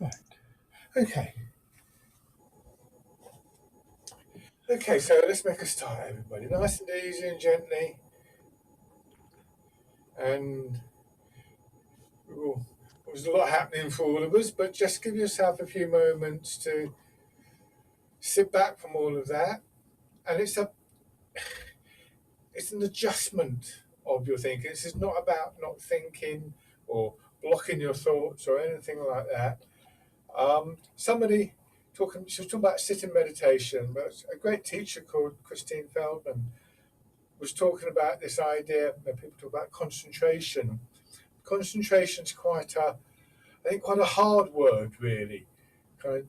Right. Okay. Okay, so let's make a start, everybody. Nice and easy and gently. And ooh, there's a lot happening for all of us, but just give yourself a few moments to sit back from all of that. And it's an adjustment of your thinking. This is not about not thinking or blocking your thoughts or anything like that. Somebody she was talking about sitting meditation, but a great teacher called Christine Feldman was talking about this idea that people talk about concentration. Concentration's I think, quite a hard word, really. Kind of,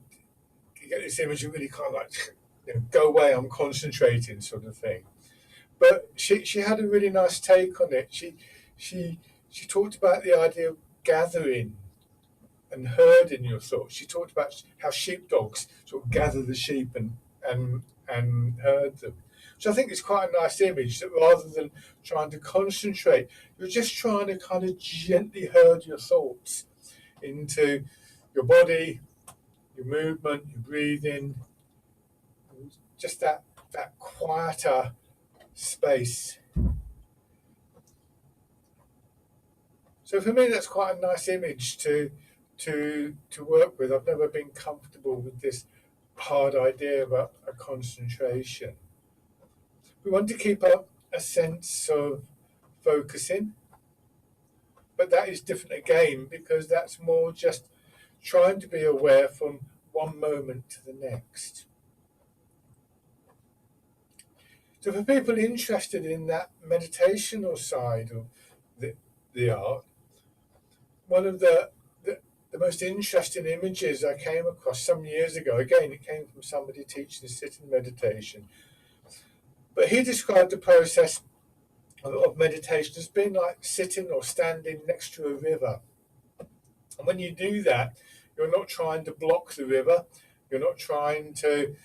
you get this image of really kind of like, go away, I'm concentrating, sort of thing. But she had a really nice take on it. She talked about the idea of gathering and herding your thoughts. She talked about how sheepdogs sort of gather the sheep and herd them. So I think it's quite a nice image that rather than trying to concentrate, you're just trying to kind of gently herd your thoughts into your body, your movement, your breathing, just that quieter space. So for me, that's quite a nice image to work with. I've never been comfortable with this hard idea about a concentration. We want to keep up a sense of focusing, but that is different again because that's more just trying to be aware from one moment to the next. So for people interested in that meditational side of the art, one of the most interesting images I came across some years ago, again, it came from somebody teaching sitting meditation, but he described the process of meditation as being like sitting or standing next to a river. And when you do that, you're not trying to block the river, you're not trying to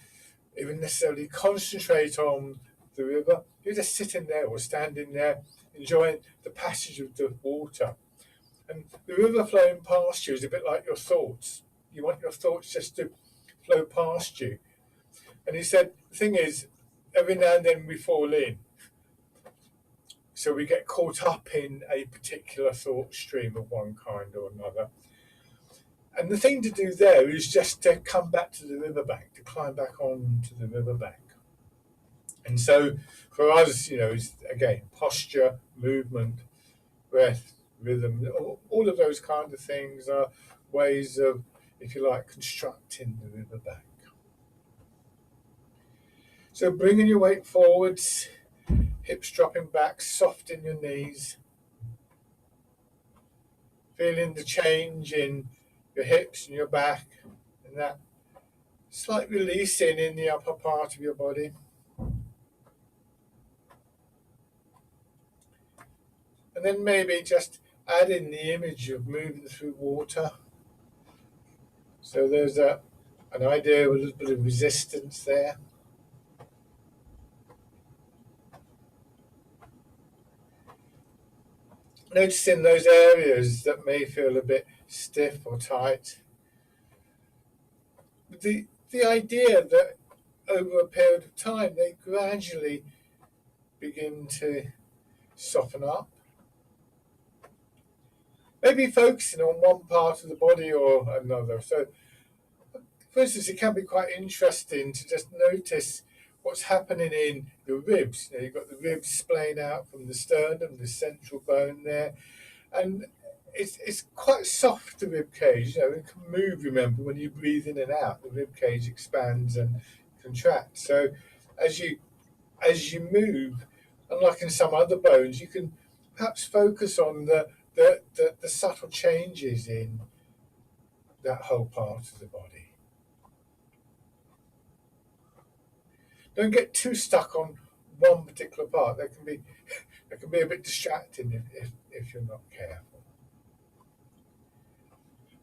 even necessarily concentrate on the river, you're just sitting there or standing there enjoying the passage of the water. And the river flowing past you is a bit like your thoughts. You want your thoughts just to flow past you. And he said, the thing is, every now and then we fall in. So we get caught up in a particular thought stream of one kind or another. And the thing to do there is just to come back to the riverbank, to climb back onto the riverbank. And so for us, is again, posture, movement, breath, rhythm, all of those kind of things are ways of, if you like, constructing the riverbank. So bringing your weight forwards, hips dropping back, soft in your knees, feeling the change in your hips and your back, and that slight releasing in the upper part of your body. And then maybe just add in the image of moving through water. So there's an idea of a little bit of resistance there. Noticing those areas that may feel a bit stiff or tight. The idea that over a period of time they gradually begin to soften up. Maybe focusing on one part of the body or another. So, for instance, it can be quite interesting to just notice what's happening in your ribs. You've got the ribs splaying out from the sternum, the central bone there, and it's quite soft, the rib cage. It can move. Remember, when you breathe in and out, the rib cage expands and contracts. So as you move, unlike in some other bones, you can perhaps focus on the subtle changes in that whole part of the body. Don't get too stuck on one particular part. That can be a bit distracting if you're not careful.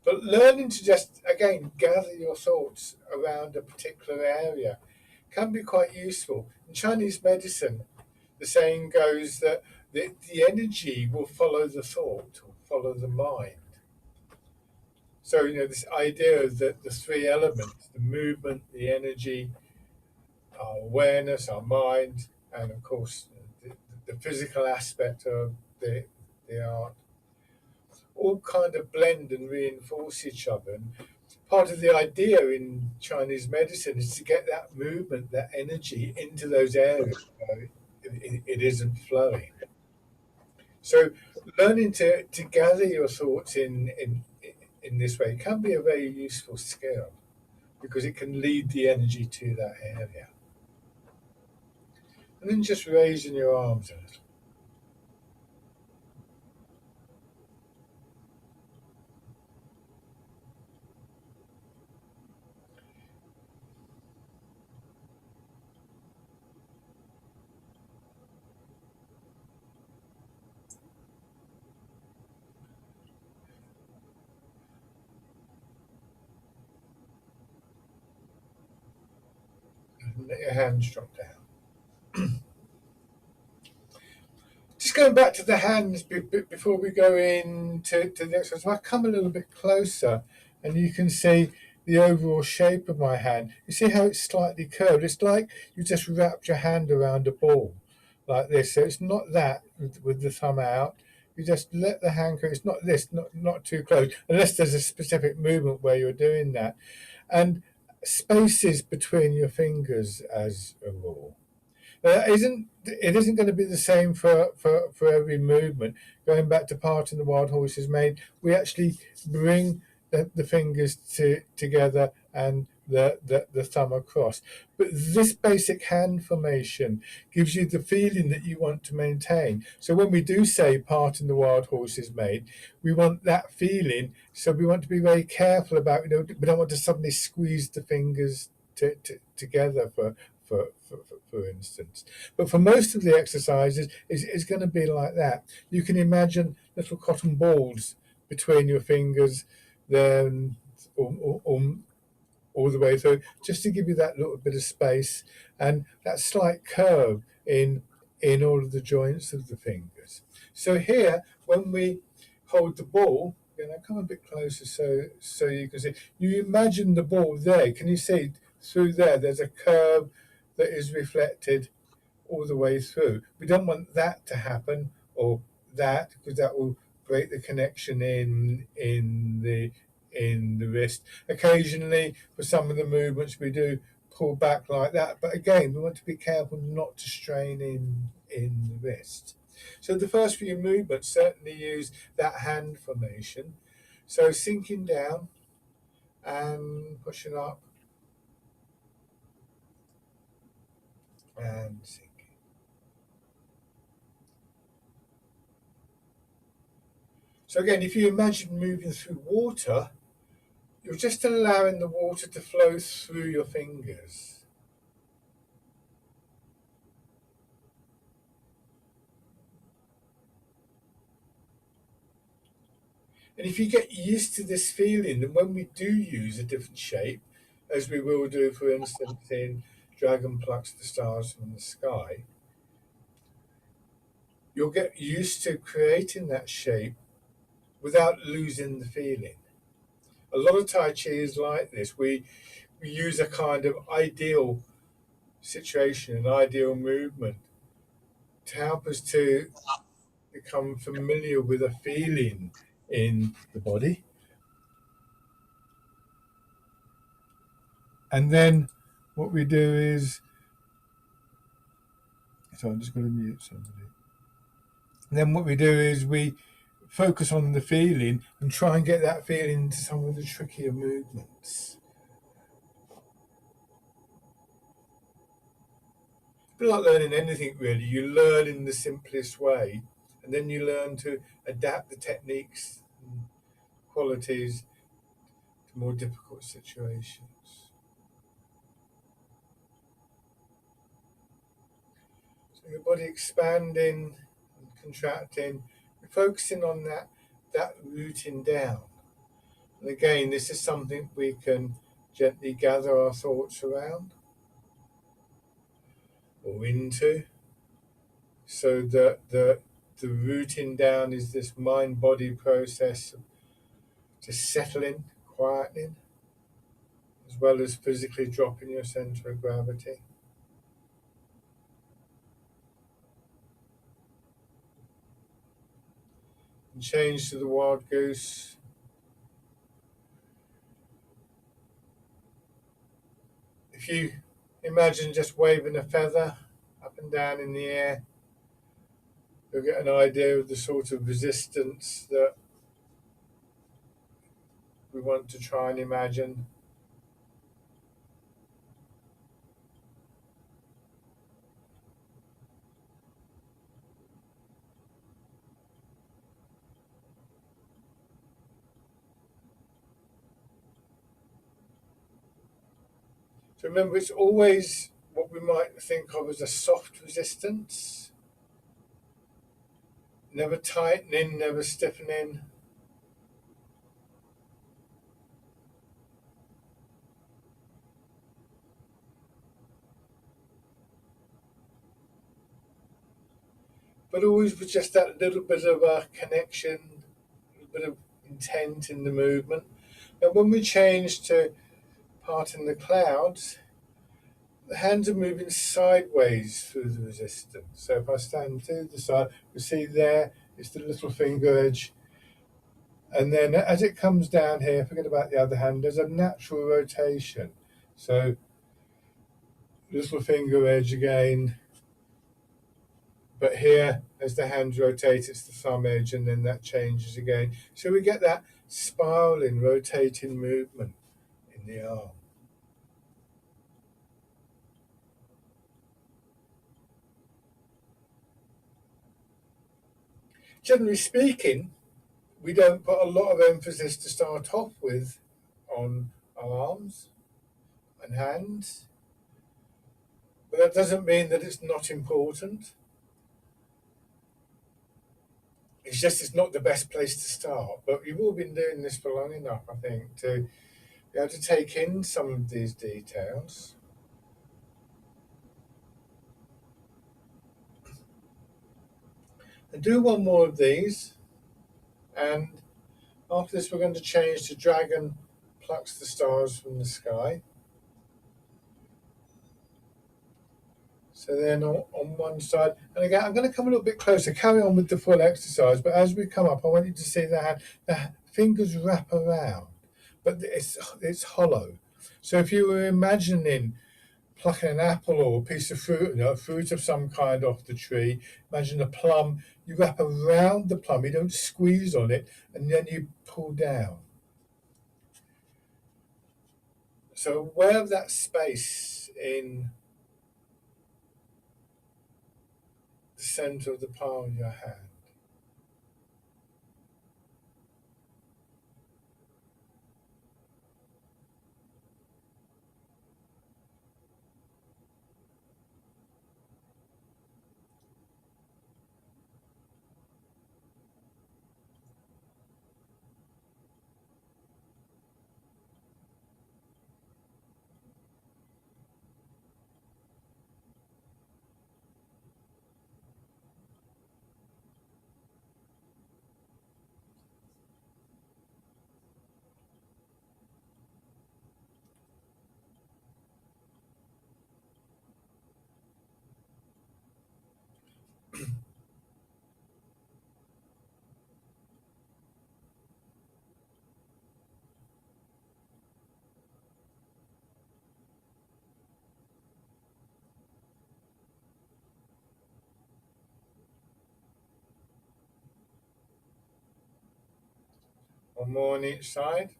But learning to just again gather your thoughts around a particular area can be quite useful. In Chinese medicine, the saying goes that the energy will follow the thought or follow the mind. So, this idea of the three elements, the movement, the energy, our awareness, our mind, and of course, the physical aspect of the art, all kind of blend and reinforce each other. And part of the idea in Chinese medicine is to get that movement, that energy into those areas where it isn't flowing. So learning to gather your thoughts in this way can be a very useful skill because it can lead the energy to that area. And then just raising your arms a little. And let your hands drop down. Just going back to the hands before we go into the exercise, I come a little bit closer and you can see the overall shape of my hand. You see how it's slightly curved? It's like you just wrapped your hand around a ball like this. So it's not that with the thumb out. You just let the hand go. It's not this, not too close, unless there's a specific movement where you're doing that. And spaces between your fingers as a rule. It isn't going to be the same for every movement. Going back to part in the Wild Horses Mane, we actually bring the fingers together and the thumb across. But this basic hand formation gives you the feeling that you want to maintain. So when we do say part in the Wild Horses Mane, we want that feeling. So we want to be very careful about, we don't want to suddenly squeeze the fingers together for instance. But for most of the exercises, it's going to be like that. You can imagine little cotton balls between your fingers, then all the way through, just to give you that little bit of space and that slight curve in all of the joints of the fingers. So here, when we hold the ball, come a bit closer so you can see. You imagine the ball there. Can you see through there? There's a curve that is reflected all the way through. We don't want that to happen or that because that will break the connection in the wrist. Occasionally, for some of the movements, we do pull back like that. But again, we want to be careful not to strain in the wrist. So the first few movements certainly use that hand formation. So sinking down and pushing up and sinking. So again, if you imagine moving through water, you're just allowing the water to flow through your fingers. And if you get used to this feeling, then when we do use a different shape, as we will do, for instance, in Dragon Plucks the Stars from the Sky, you'll get used to creating that shape without losing the feeling. A lot of Tai Chi is like this. We use a kind of ideal situation, an ideal movement to help us to become familiar with a feeling in the body. And then what we do is, so I'm just going to mute somebody. And then what we do is we focus on the feeling and try and get that feeling into some of the trickier movements. It's like learning anything really. You learn in the simplest way, and then you learn to adapt the techniques and qualities to more difficult situations. So your body expanding and contracting, you're focusing on that rooting down. And again, this is something we can gently gather our thoughts around or into, so that the rooting down is this mind-body process of just settling, quietening, as well as physically dropping your center of gravity. And change to the wild goose. If you imagine just waving a feather up and down in the air, you'll get an idea of the sort of resistance that we want to try and imagine. So remember, it's always what we might think of as a soft resistance, never tightening, never stiffening. But always with just that little bit of a connection, a little bit of intent in the movement. And when we change to parting the clouds, the hands are moving sideways through the resistance. So if I stand to the side, we see there it's the little finger edge. And then as it comes down here, forget about the other hand, there's a natural rotation. So little finger edge again. But here, as the hand rotates, it's the thumb edge, and then that changes again. So we get that spiraling, rotating movement in the arm. Generally speaking, we don't put a lot of emphasis to start off with on our arms and hands, but that doesn't mean that it's not important. It's just it's not the best place to start. But you've all been doing this for long enough, I think, to be able to take in some of these details. And do one more of these, and after this we're going to change to Dragon Plucks the Stars from the Sky. So then on one side, and again I'm going to come a little bit closer, carry on with the full exercise, but as we come up I want you to see the fingers wrap around, but it's hollow. So if you were imagining plucking an apple or a piece of fruit, fruit of some kind off the tree, imagine a plum, you wrap around the plum, you don't squeeze on it, and then you pull down. So aware of that space in the center of the palm of your hand. One more on each side.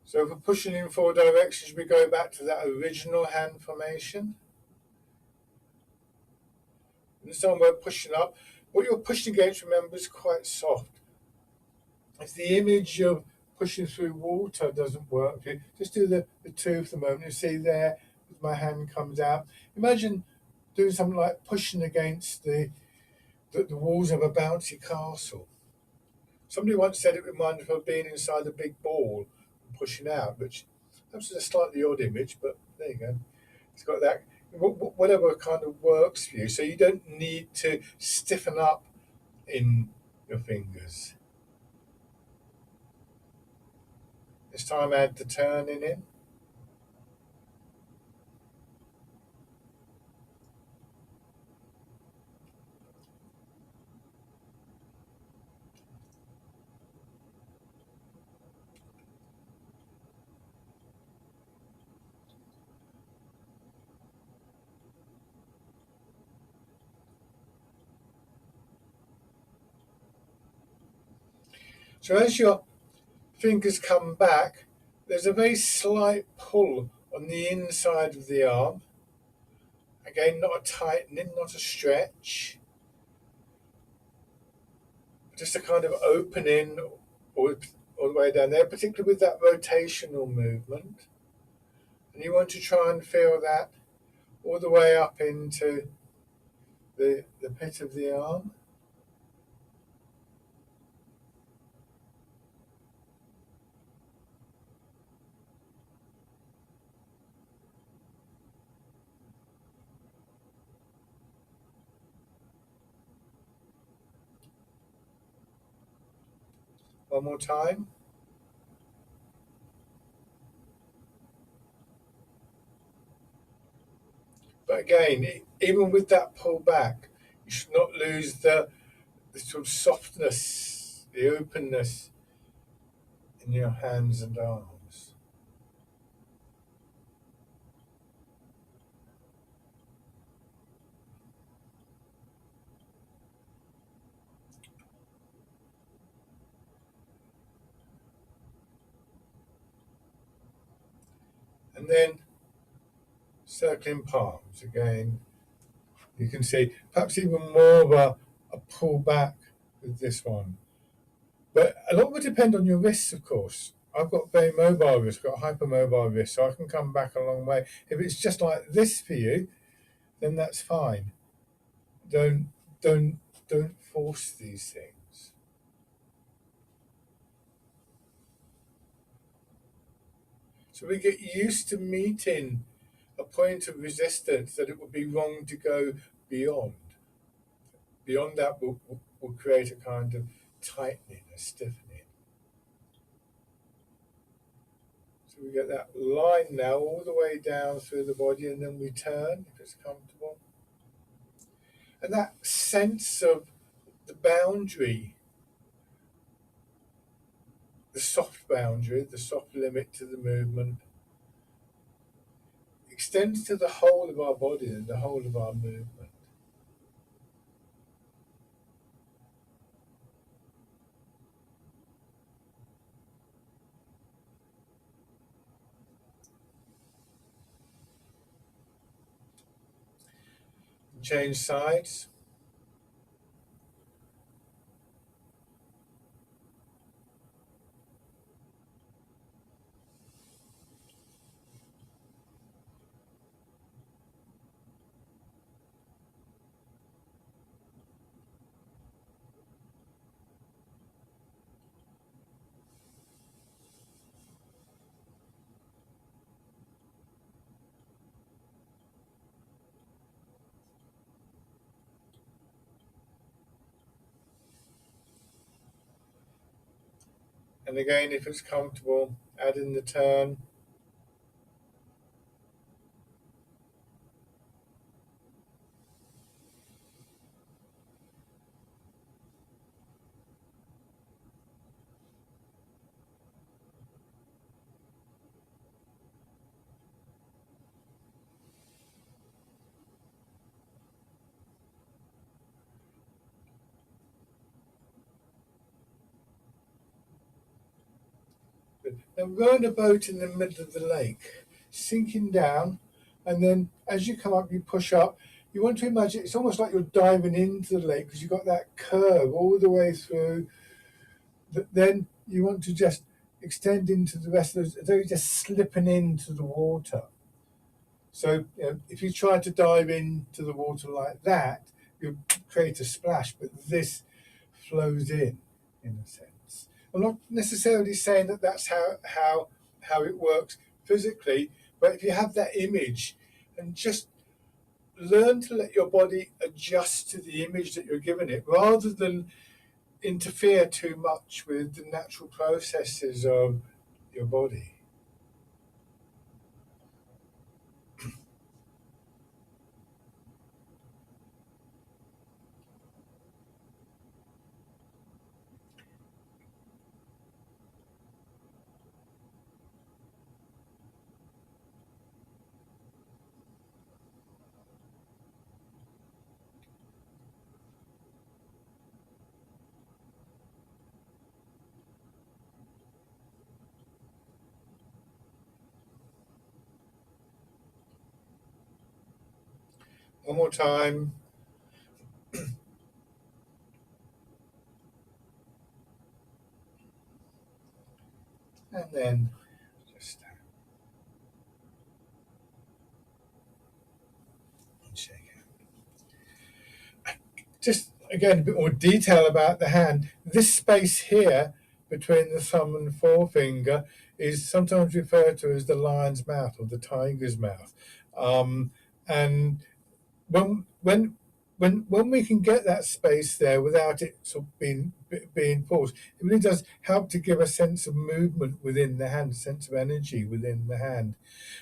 So if we're pushing in 4 directions, we go back to that original hand formation. And so we're pushing up. What you're pushing against, remember, is quite soft. If the image of pushing through water doesn't work, just do the two for the moment. You see there, as my hand comes out. Imagine doing something like pushing against the walls of a bouncy castle. Somebody once said it reminded them of being inside a big ball and pushing out, which Perhaps it's a slightly odd image, but there you go. It's got that, whatever kind of works for you. So you don't need to stiffen up in your fingers. This time add the turning in. So as your fingers come back, there's a very slight pull on the inside of the arm. Again, not a tightening, not a stretch, just a kind of opening all the way down there, particularly with that rotational movement. And you want to try and feel that all the way up into the pit of the arm. One more time. But again, even with that pull back, you should not lose the sort of softness, the openness in your hands and arms. And then circling palms again. You can see perhaps even more of a pull back with this one. But a lot will depend on your wrists, of course. I've got very mobile wrists, got hypermobile wrists, so I can come back a long way. If it's just like this for you, then that's fine. Don't don't don't force these things. So we get used to meeting a point of resistance that it would be wrong to go beyond. Beyond that will create a kind of tightening, a stiffening. So we get that line now all the way down through the body, and then we turn if it's comfortable. And that sense of the boundary, the soft boundary, the soft limit to the movement, extends to the whole of our body and the whole of our movement. Change sides. And again, if it's comfortable, add in the turn. Now rowing a boat in the middle of the lake, sinking down, and then as you come up, you push up. You want to imagine it's almost like you're diving into the lake because you've got that curve all the way through. Then you want to just extend into the rest of those, they're just slipping into the water. So if you try to dive into the water like that, you create a splash, but this flows in a sense. I'm not necessarily saying that that's how it works physically, but if you have that image and just learn to let your body adjust to the image that you're giving it rather than interfere too much with the natural processes of your body. One more time. And then just shake it. Just again, a bit more detail about the hand. This space here between the thumb and forefinger is sometimes referred to as the lion's mouth or the tiger's mouth. And when we can get that space there without it sort of being forced, it really does help to give a sense of movement within the hand, a sense of energy within the hand.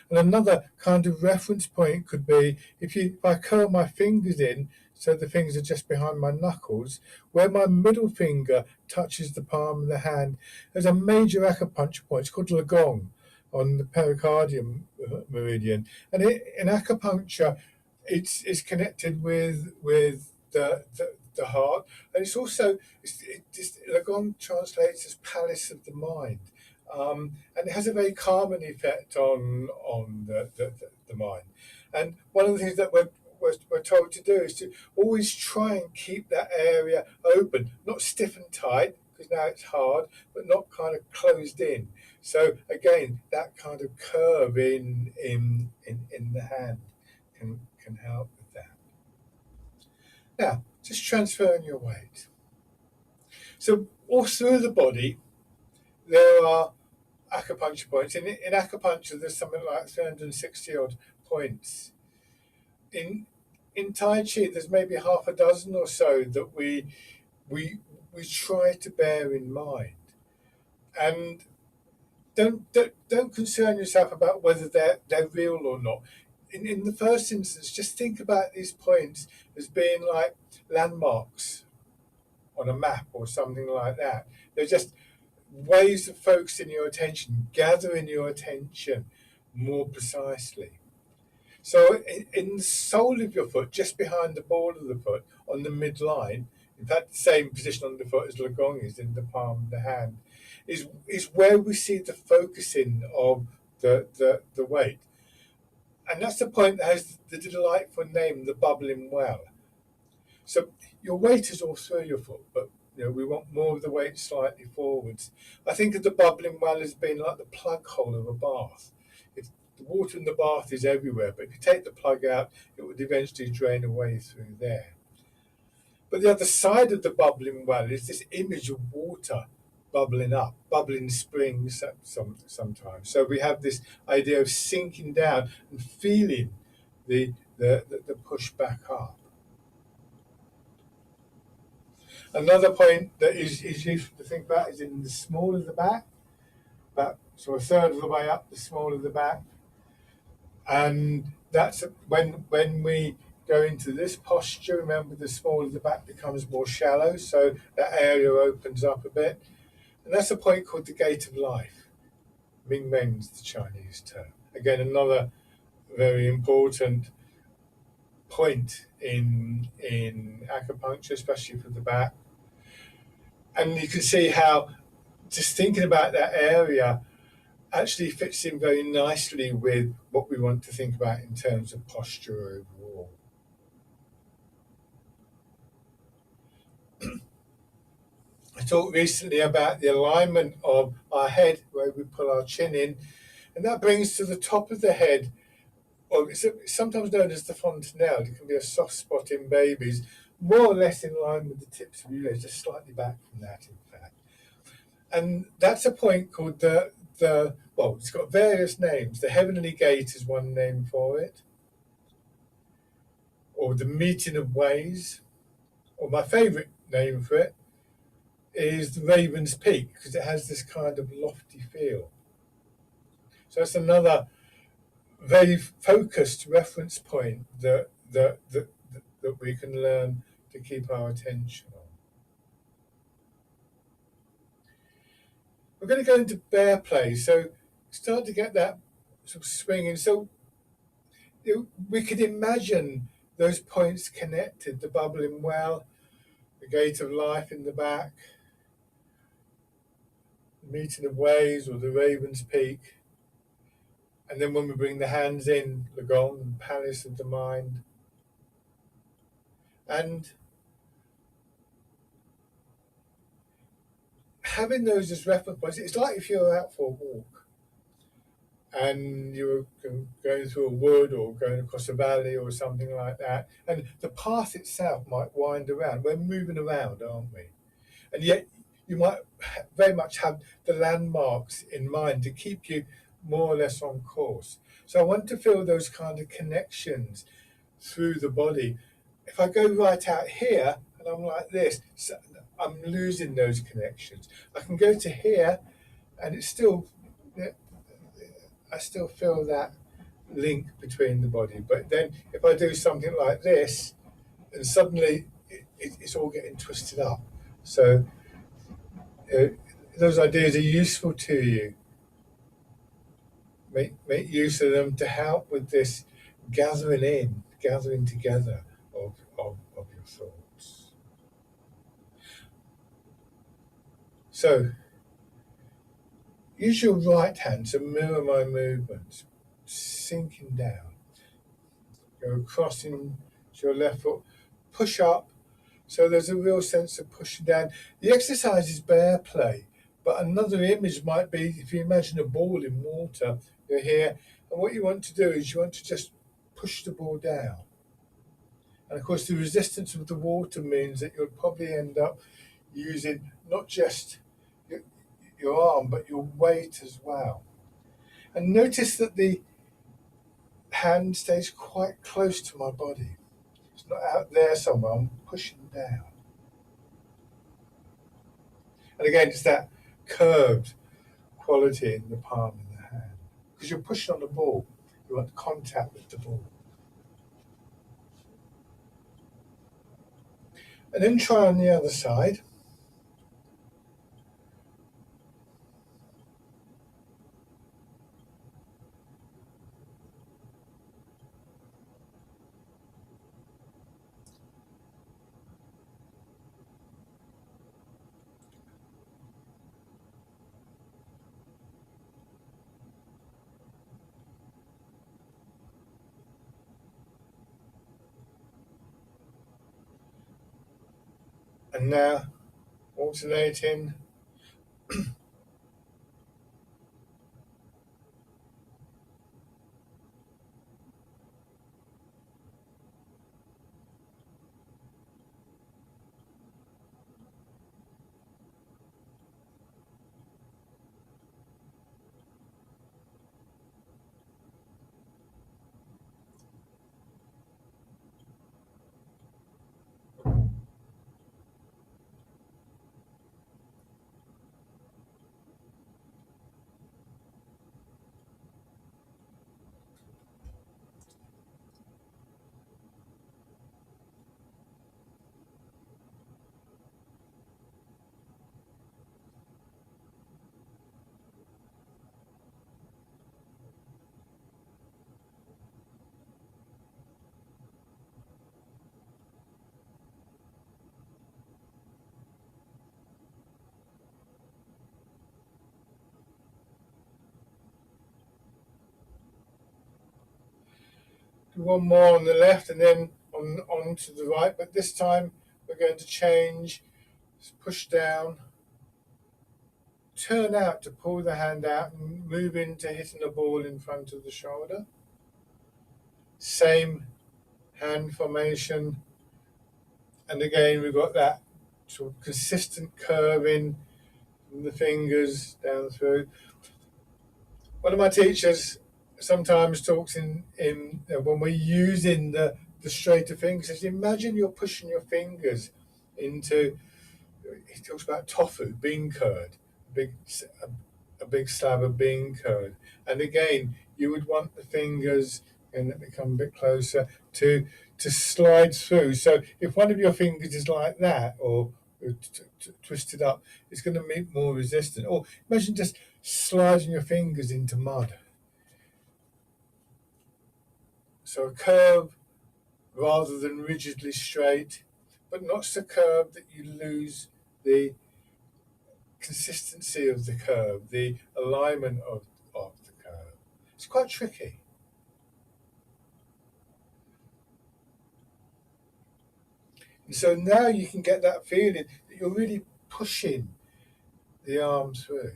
And another kind of reference point could be if I curl my fingers in so the fingers are just behind my knuckles, where my middle finger touches the palm of the hand, there's a major acupuncture point. It's called Lagong on the pericardium meridian. And in acupuncture, it's connected with the heart, and it's also Lagong translates as palace of the mind, and it has a very calming effect on the mind. And one of the things that we're told to do is to always try and keep that area open, not stiff and tight because now it's hard, but not kind of closed in. So again, that kind of curve in the hand can help with that. Now, just transferring your weight. So all through the body, there are acupuncture points. In acupuncture, there's something like 360 odd points. In Tai Chi, there's maybe half a dozen or so that we try to bear in mind. And don't concern yourself about whether they're real or not. In the first instance, just think about these points as being like landmarks on a map or something like that. They're just ways of focusing your attention, gathering your attention more precisely. So in the sole of your foot, just behind the ball of the foot, on the midline, in fact, the same position on the foot as Lagong is in the palm of the hand, is where we see the focusing of the weight. And that's the point that has the delightful name, the bubbling well. So your weight is all through your foot, but we want more of the weight slightly forwards. I think of the bubbling well as being like the plug hole of a bath. The water in the bath is everywhere, but if you take the plug out, it would eventually drain away through there. But the other side of the bubbling well is this image of water bubbling up, bubbling springs sometimes. So we have this idea of sinking down and feeling the push back up. Another point that is useful to think about is in the small of the back, so a third of the way up the small of the back. And that's when we go into this posture, remember the small of the back becomes more shallow, so that area opens up a bit. And that's a point called the gate of life. Ming Men is the Chinese term. Again, another very important point in acupuncture, especially for the back. And you can see how just thinking about that area actually fits in very nicely with what we want to think about in terms of posture overall. I talked recently about the alignment of our head, where we pull our chin in, and that brings to the top of the head, or it's sometimes known as the fontanelle. It can be a soft spot in babies, more or less in line with the tips of your ears, just slightly back from that, in fact. And that's a point called the it's got various names. The Heavenly Gate is one name for it, or the Meeting of Ways, or my favourite name for it is the Raven's Peak, because it has this kind of lofty feel. So that's another very focused reference point that we can learn to keep our attention on. We're going to go into bear play, so start to get that sort of swinging. So we could imagine those points connected, the bubbling well, the gate of life in the back, the Meeting of Ways or the Raven's Peak. And then when we bring the hands in, Lagon, Palace of the Mind. And having those as reference points, it's like if you're out for a walk and you're going through a wood or going across a valley or something like that, and the path itself might wind around. We're moving around, aren't we? And yet you might very much have the landmarks in mind to keep you more or less on course. So I want to feel those kind of connections through the body. If I go right out here and I'm like this, so I'm losing those connections. I can go to here and it's still, I still feel that link between the body. But then if I do something like this, and suddenly it's all getting twisted up. So those ideas are useful to you. Make use of them to help with this gathering together of your thoughts. So use your right hand to mirror my movements, sinking down. Go across into your left foot, push up. So there's a real sense of pushing down. The exercise is bear play, but another image might be if you imagine a ball in water, you're here, and what you want to do is you want to just push the ball down. And of course, the resistance of the water means that you'll probably end up using not just your arm, but your weight as well. And notice that the hand stays quite close to my body. It's not out there somewhere, I'm pushing down. And again, it's that curved quality in the palm of the hand. Because you're pushing on the ball, you want contact with the ball. And then try on the other side. And now alternating. Do one more on the left and then on to the right, but this time we're going to change, push down, turn out to pull the hand out and move into hitting the ball in front of the shoulder. Same hand formation, and again we've got that sort of consistent curving from the fingers down through. One of my teachers sometimes talks in when we're using the straighter fingers, says, imagine you're pushing your fingers into, he talks about tofu, bean curd, a big, a big slab of bean curd. And again, you would want the fingers, and let me come a bit closer, to slide through. So if one of your fingers is like that, or twisted up, it's going to meet more resistance. Or imagine just sliding your fingers into mud. So a curve rather than rigidly straight, but not so curved that you lose the consistency of the curve, the alignment of the curve. It's quite tricky. And so now you can get that feeling that you're really pushing the arm through.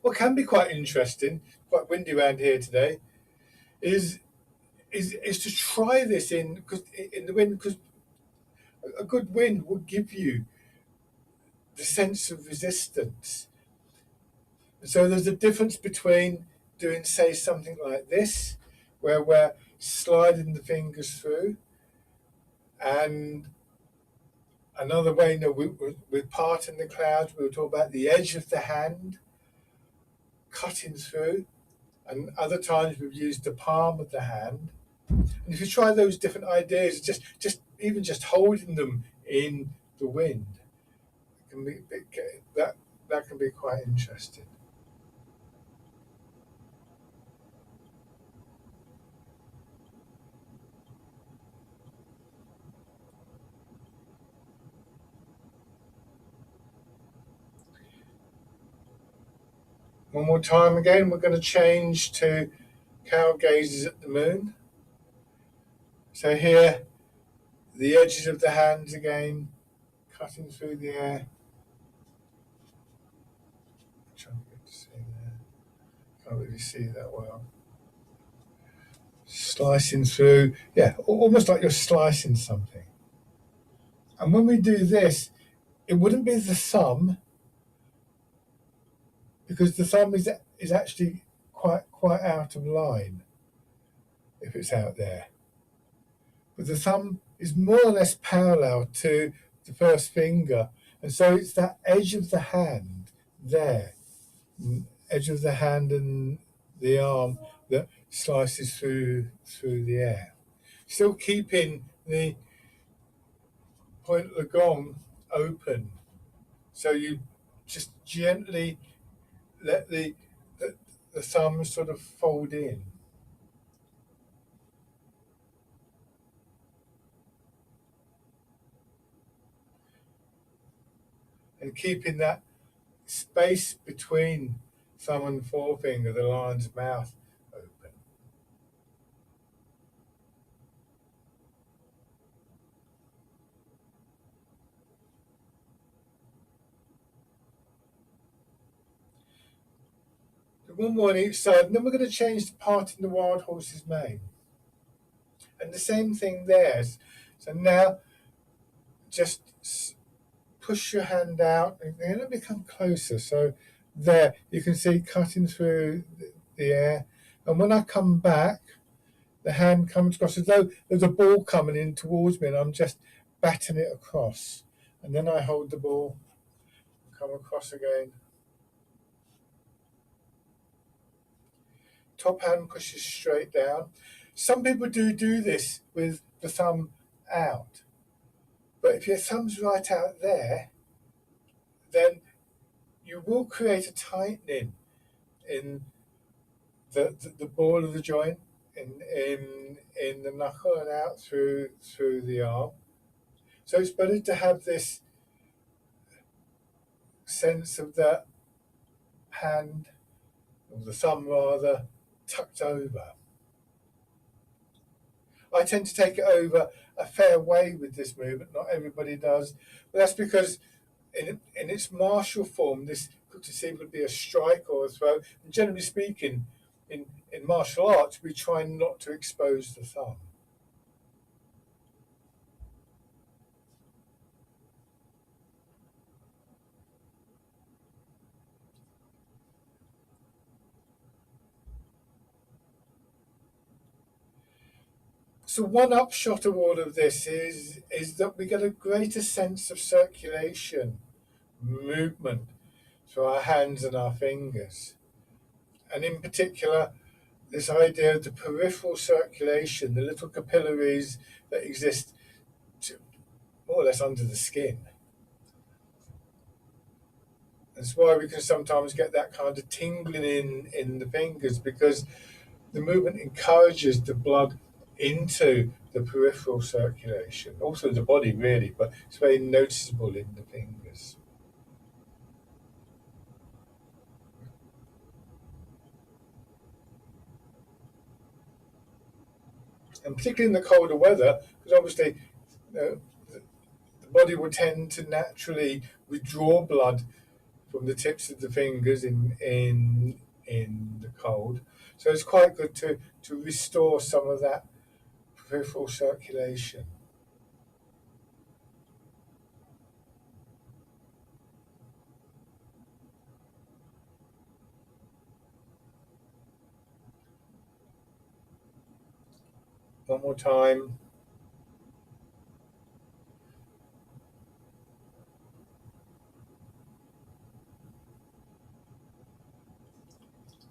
What can be quite interesting, quite windy around here today, is is to try this in the wind, because a good wind will give you the sense of resistance. So there's a difference between doing, say, something like this, where we're sliding the fingers through, and another way, with parting the clouds, we'll talk about the edge of the hand cutting through, and other times we've used the palm of the hand. And if you try those different ideas, just holding them in the wind, can be that can be quite interesting. One more time again, we're going to change to cow gazes at the moon. So here, the edges of the hands again, cutting through the air. Trying to get to see there. Can't really see that well. Slicing through, yeah, almost like you're slicing something. And when we do this, it wouldn't be the thumb, because the thumb is actually quite out of line if it's out there. But the thumb is more or less parallel to the first finger, and so it's that edge of the hand there, edge of the hand and the arm, that slices through the air, still keeping the point of the gong open. So you just gently let the thumb sort of fold in. And keeping that space between thumb and forefinger, the lion's mouth, open. One more on each side, and then we're going to change the part in the wild horse's mane. And the same thing there. So now just push your hand out, and let me come closer. So there, you can see cutting through the air. And when I come back, the hand comes across as though there's a ball coming in towards me, and I'm just batting it across. And then I hold the ball, come across again. Top hand pushes straight down. Some people do this with the thumb out. But if your thumb's right out there, then you will create a tightening in the ball of the joint, in the knuckle and out through the arm. So it's better to have this sense of the hand, or the thumb rather, tucked over. I tend to take it over a fair way with this movement. Not everybody does, but that's because in its martial form, this could conceivably be a strike or a throw. And generally speaking, in martial arts, we try not to expose the thumb. So one upshot of all of this is that we get a greater sense of circulation, movement through our hands and our fingers. And in particular, this idea of the peripheral circulation, the little capillaries that exist more or less under the skin. That's why we can sometimes get that kind of tingling in the fingers, because the movement encourages the blood into the peripheral circulation, also the body really, but it's very noticeable in the fingers. And particularly in the colder weather, because obviously the body will tend to naturally withdraw blood from the tips of the fingers in the cold. So it's quite good to restore some of that peripheral circulation. One more time.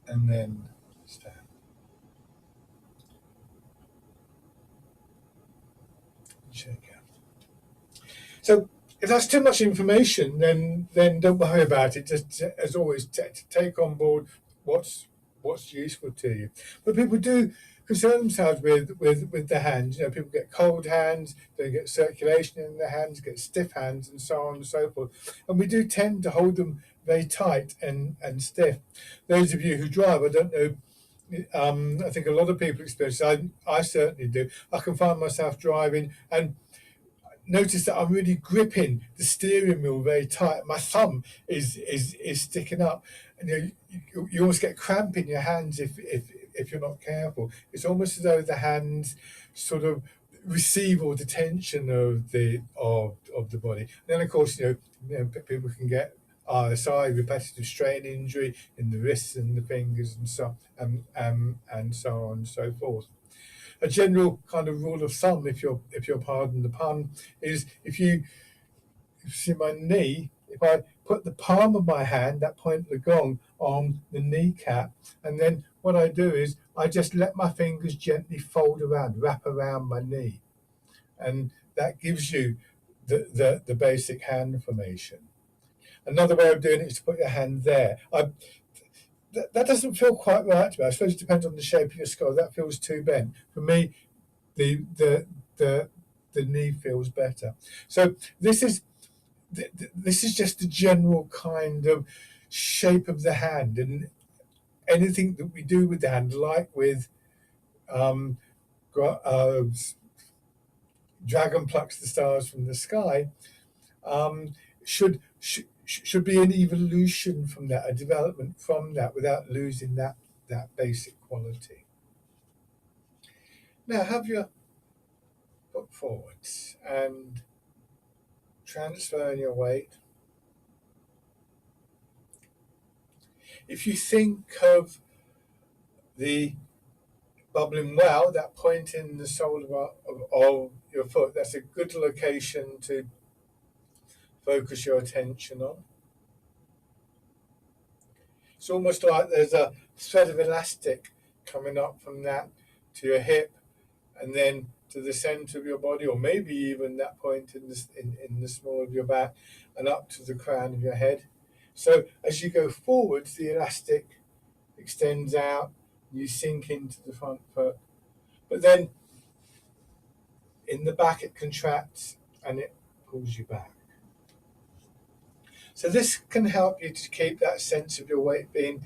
And then stand. Shake out. So if that's too much information, then don't worry about it. Just as always, take on board what's useful to you. But people do concern themselves with the hands. You know, people get cold hands, they get circulation in their hands, get stiff hands, and so on and so forth. And we do tend to hold them very tight and stiff. Those of you who drive, I don't know. I think a lot of people experience. I certainly do. I can find myself driving and notice that I'm really gripping the steering wheel very tight. My thumb is sticking up, and you almost get cramp in your hands if you're not careful. It's almost as though the hands sort of receive all the tension of the body. And then of course people can get RSI, repetitive strain injury in the wrists and the fingers and so and so on and so forth. A general kind of rule of thumb, if you'll pardon the pun, is if you see my knee, if I put the palm of my hand, that point of the gong, on the kneecap, and then what I do is I just let my fingers gently fold around, wrap around my knee, and that gives you the basic hand formation. Another way of doing it is to put your hand there. That doesn't feel quite right to me. I suppose it depends on the shape of your skull. That feels too bent. For me, the knee feels better. So this is just the general kind of shape of the hand, and anything that we do with the hand, like with Dragon Plucks the Stars from the Sky, should be an evolution from that, a development from that, without losing that basic quality. Now have your foot forwards and transferring your weight. If you think of the bubbling well, that point in the sole of your foot, that's a good location to focus your attention on. It's almost like there's a thread of elastic coming up from that to your hip, and then to the center of your body, or maybe even that point in the small of your back, and up to the crown of your head. So as you go forwards, the elastic extends out, you sink into the front foot, but then in the back it contracts and it pulls you back. So this can help you to keep that sense of your weight being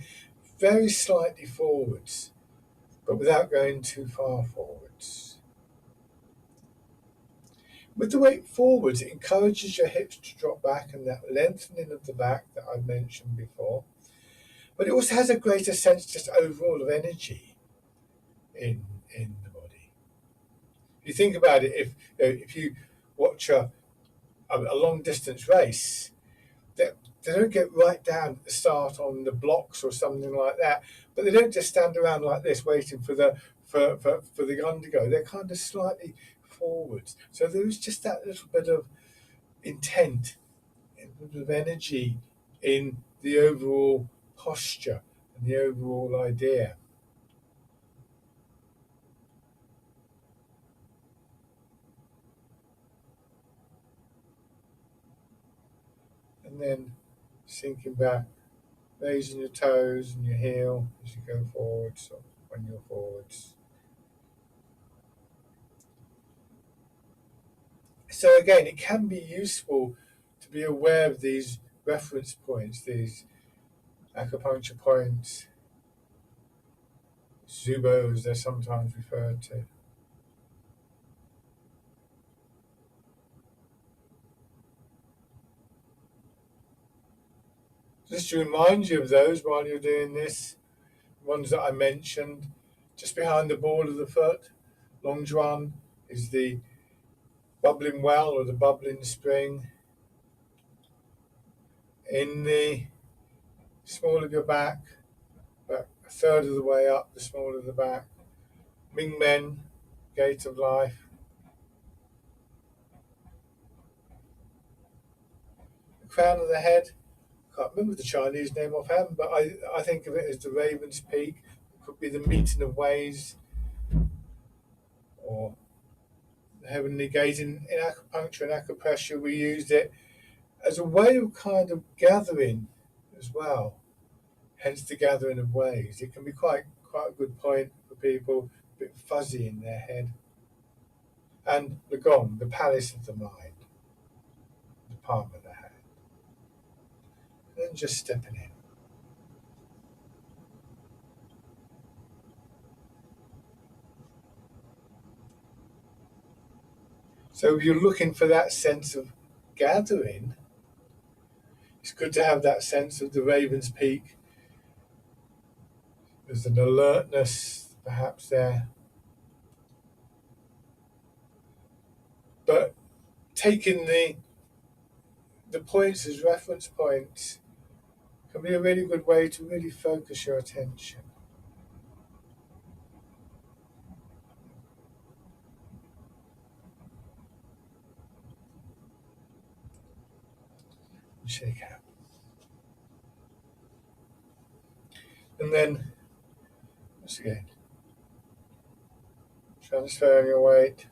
very slightly forwards, but without going too far forwards. With the weight forwards, it encourages your hips to drop back and that lengthening of the back that I mentioned before. But it also has a greater sense just overall of energy in the body. If you think about it, if you watch a long distance race, they don't get right down at the start on the blocks or something like that, but they don't just stand around like this waiting for the gun to go. They're kind of slightly forwards. So there's just that little bit of intent, a little bit of energy in the overall posture and the overall idea. And then sinking back, raising your toes and your heel as you go forwards or when you're forwards. So again, it can be useful to be aware of these reference points, these acupuncture points, Zubos, they're sometimes referred to. Just to remind you of those while you're doing this, ones that I mentioned, just behind the ball of the foot, Long Zhuan is the bubbling well or the bubbling spring. In the small of your back, about a third of the way up the small of the back, Ming Men, gate of life. The crown of the head, can't remember the Chinese name offhand, but I think of it as the Raven's Peak. It could be the meeting of ways or the heavenly gate. In acupuncture and acupressure, we used it as a way of kind of gathering as well. Hence the gathering of ways. It can be quite a good point for people, a bit fuzzy in their head. And the gong, the palace of the mind, the palm of the hand. And then just stepping in. So if you're looking for that sense of gathering, it's good to have that sense of the Raven's Peak. There's an alertness perhaps there. But taking the points as reference points can be a really good way to really focus your attention. Shake out. And then, once again, transferring your weight.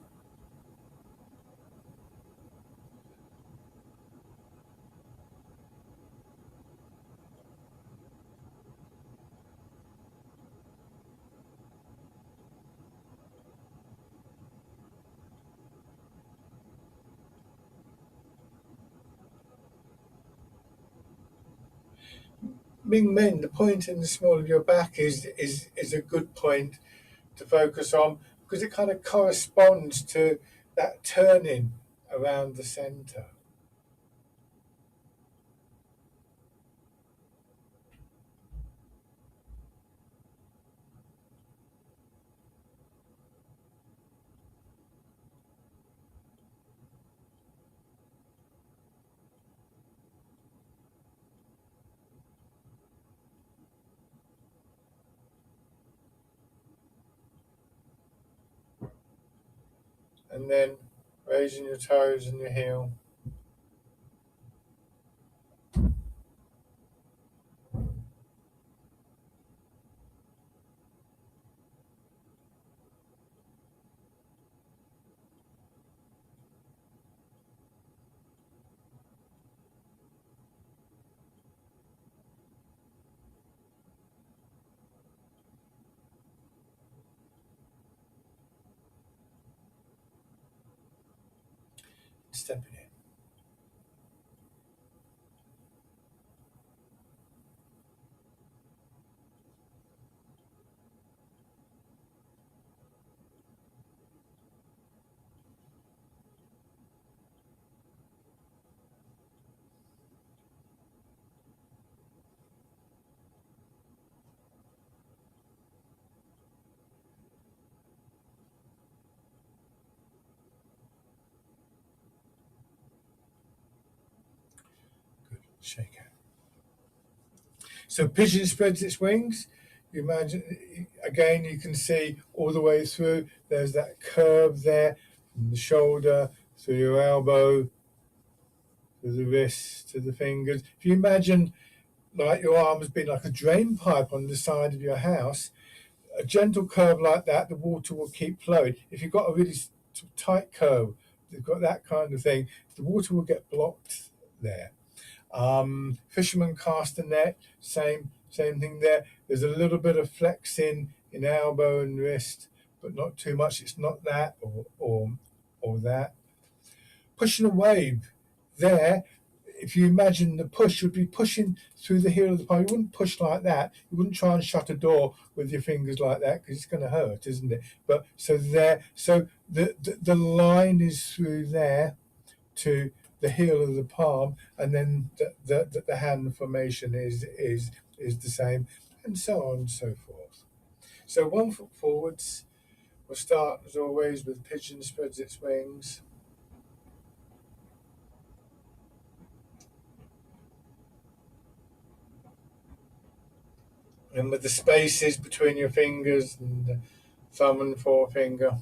Ming Men, the point in the small of your back is a good point to focus on because it kind of corresponds to that turning around the center. And then raising your toes and your heel. Stepping in. Good. Shake out. So pigeon spreads its wings. You imagine, again, you can see all the way through. There's that curve there from the shoulder through your elbow, through the wrist, to the fingers. If you imagine like your arm has been like a drain pipe on the side of your house, a gentle curve like that, the water will keep flowing. If you've got a really tight curve, you've got that kind of thing, the water will get blocked there. Fisherman cast a net, same thing there. There's a little bit of flexing in elbow and wrist, but not too much. It's not that or that. Pushing a wave there. If you imagine the push, you'd be pushing through the heel of the palm. You wouldn't push like that. You wouldn't try and shut a door with your fingers like that because it's going to hurt, isn't it? But so there, so the line is through there to the heel of the palm, and then the hand formation is the same, and so on and so forth. So 1 foot forwards. We'll start as always with pigeon spreads its wings. And with the spaces between your fingers and the thumb and forefinger.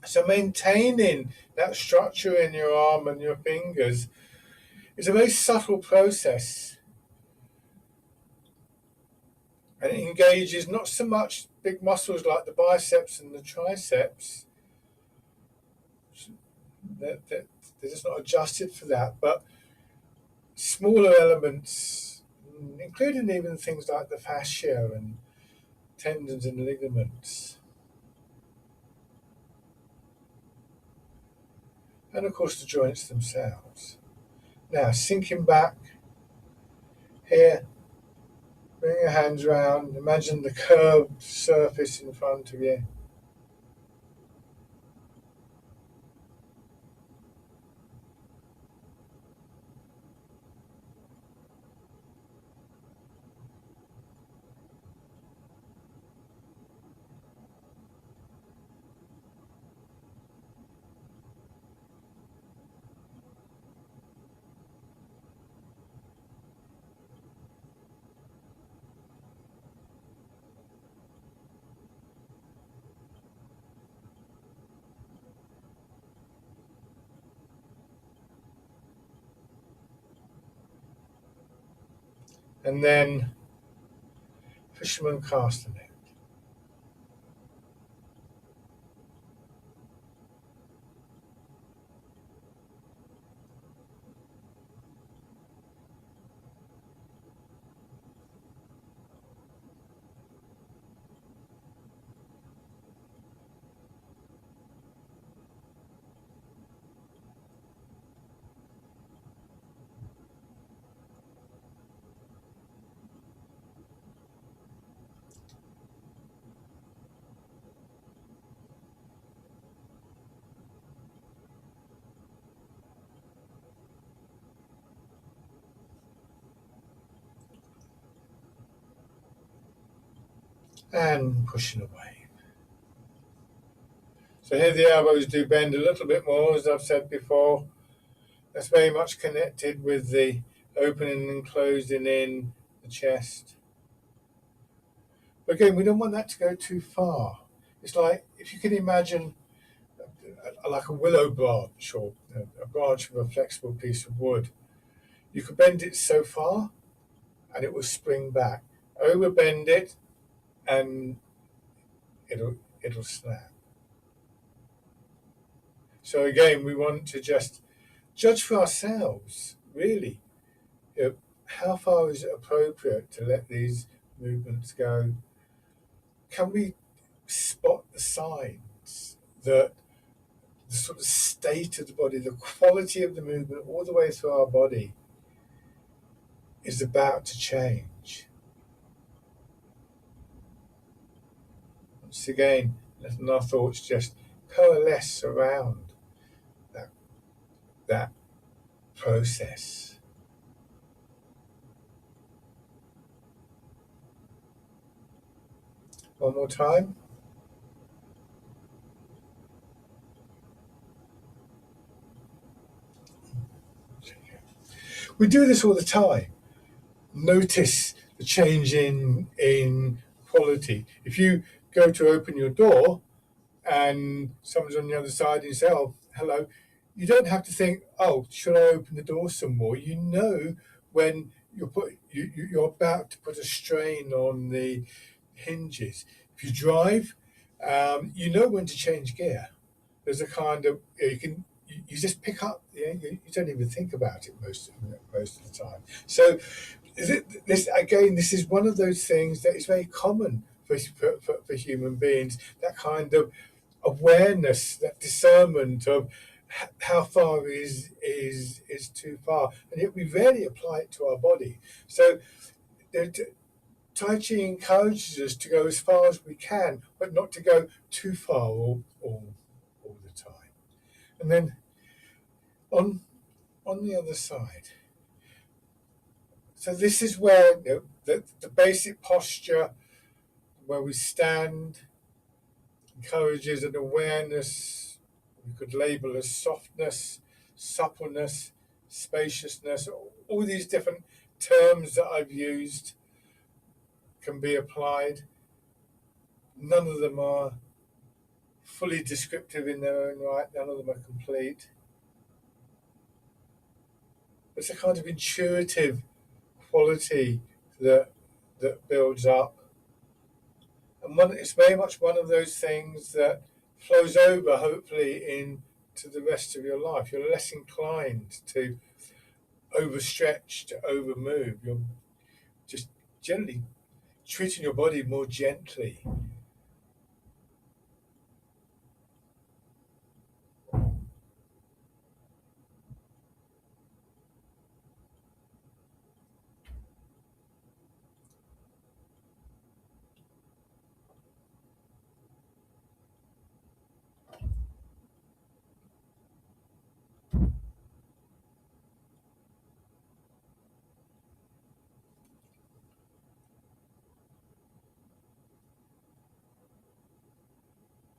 So maintaining that structure in your arm and your fingers is a very subtle process, and it engages not so much big muscles like the biceps and the triceps. They're just not adjusted for that, but smaller elements, including even things like the fascia and tendons and ligaments. And of course the joints themselves. Now sinking back here, bring your hands around, imagine the curved surface in front of you. And then fisherman cast the net. And pushing away. So here the elbows do bend a little bit more, as I've said before. That's very much connected with the opening and closing in the chest. But again, we don't want that to go too far. It's like if you can imagine like a willow branch or a branch of a flexible piece of wood. You could bend it so far and it will spring back. Overbend it and it'll snap. So again, we want to just judge for ourselves, really. You know, how far is it appropriate to let these movements go? Can we spot the signs that the sort of state of the body, the quality of the movement all the way through our body is about to change? Once again, letting our thoughts just coalesce around that, that process. One more time. We do this all the time. Notice the change in quality. If you go to open your door and someone's on the other side and you say, "Oh, hello," you don't have to think, "Oh, should I open the door some more?" You know when you're about to put a strain on the hinges. If you drive, you know when to change gear. There's a kind of you just pick up. You don't even think about it most of the time. So this is one of those things that is very common for human beings. That kind of awareness, that discernment of how far is too far, and yet we rarely apply it to our body. So Tai Chi encourages us to go as far as we can, but not to go too far all the time. And then on the other side. So this is where the basic posture, where we stand, encourages an awareness we could label as softness, suppleness, spaciousness. All these different terms that I've used can be applied. None of them are fully descriptive in their own right. None of them are complete. It's a kind of intuitive quality that builds up. And it's very much one of those things that flows over, hopefully, into the rest of your life. You're less inclined to overstretch, to overmove. You're just generally treating your body more gently.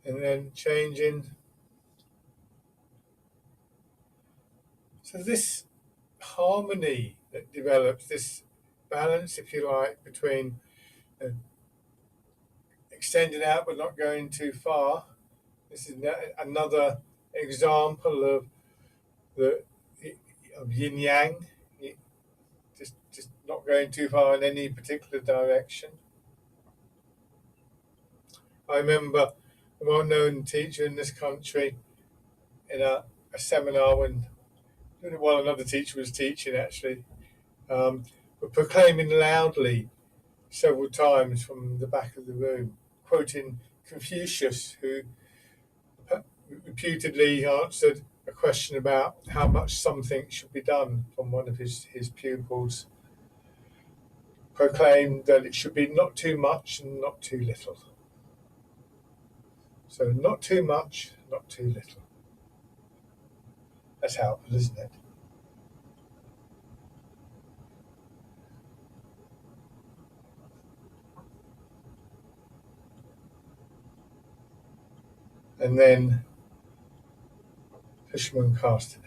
And then changing. So this harmony that develops, this balance, if you like, between extending out but not going too far. This is another example of the of yin yang, just not going too far in any particular direction. I remember a well-known teacher in this country in a seminar while another teacher was teaching, actually, but proclaiming loudly several times from the back of the room, quoting Confucius, who reputedly answered a question about how much something should be done from one of his pupils, proclaimed that it should be not too much and not too little. So not too much, not too little. That's helpful, isn't it? And then Fisherman Castanet.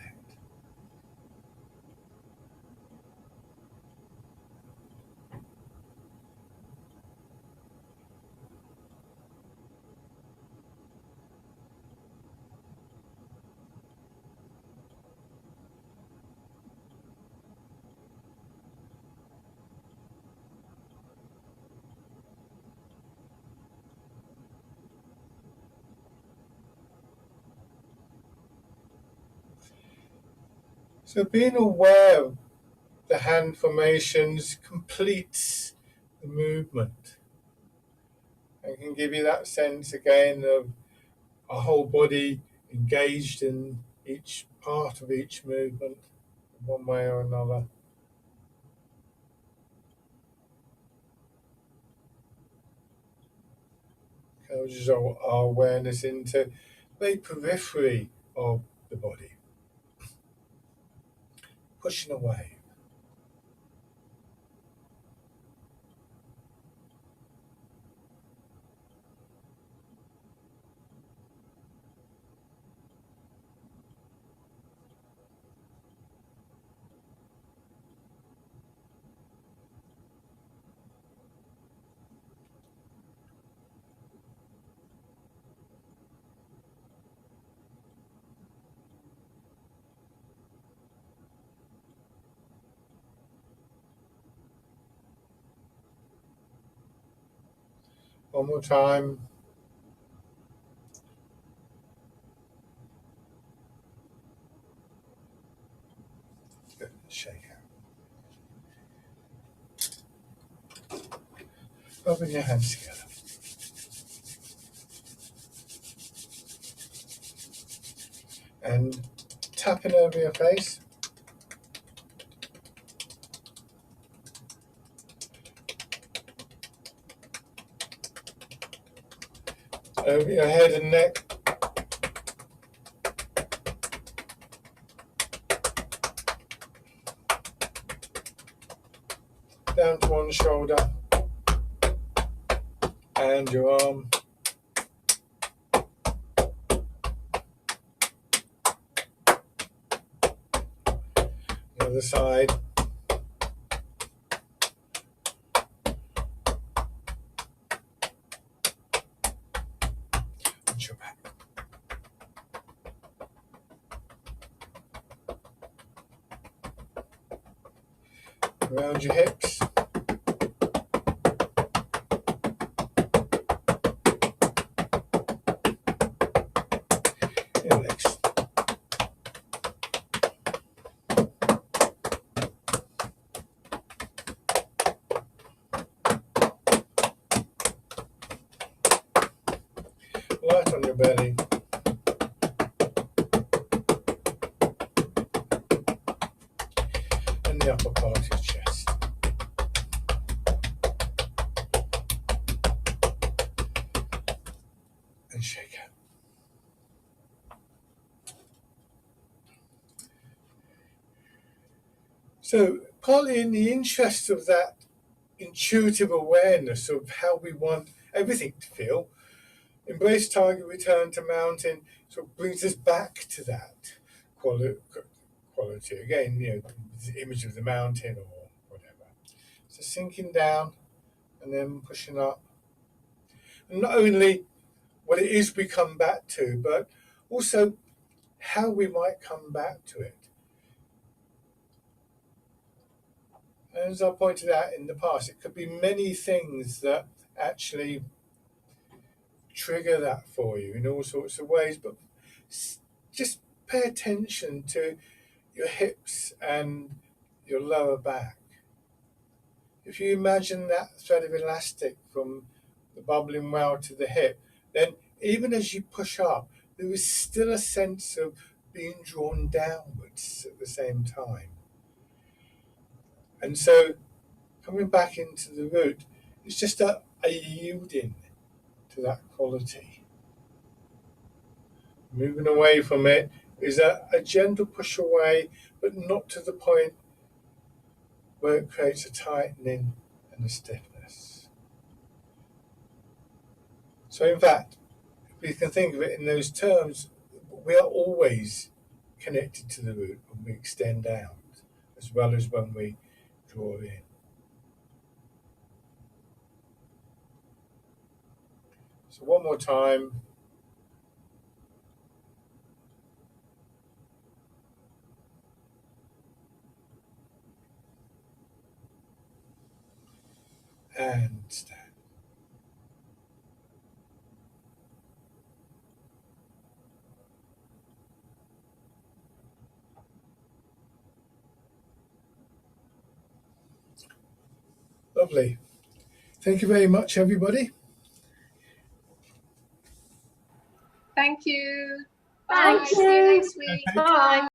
So being aware of the hand formations completes the movement and can give you that sense again of a whole body engaged in each part of each movement, one way or another. Encourages our awareness into the periphery of the body, pushing away. One more time. Good. Shake out. Rubbing your hands together. And tapping over your face. Over your head and neck. Down to one shoulder. And your arm. The other side. And your back. Around your hips. Your legs. Light on your belly. And the upper part of your chest. And shake out. So, partly in the interest of that intuitive awareness of how we want everything to feel, Embrace Tiger, Return to Mountain sort of brings us back to that quality. Again, the image of the mountain or whatever. So sinking down and then pushing up. And not only what it is we come back to, but also how we might come back to it. And as I pointed out in the past, it could be many things that actually trigger that for you in all sorts of ways, but just pay attention to your hips and your lower back. If you imagine that thread of elastic from the bubbling well to the hip, then even as you push up, there is still a sense of being drawn downwards at the same time. And so coming back into the root, it's just a yielding to that quality. Moving away from it is a gentle push away, but not to the point where it creates a tightening and a stiffness. So in fact, if we can think of it in those terms, we are always connected to the root when we extend out, as well as when we draw in. So one more time. And stand. Lovely. Thank you very much, everybody. Thank you. Thank Bye. See you you. next week. Okay. Bye.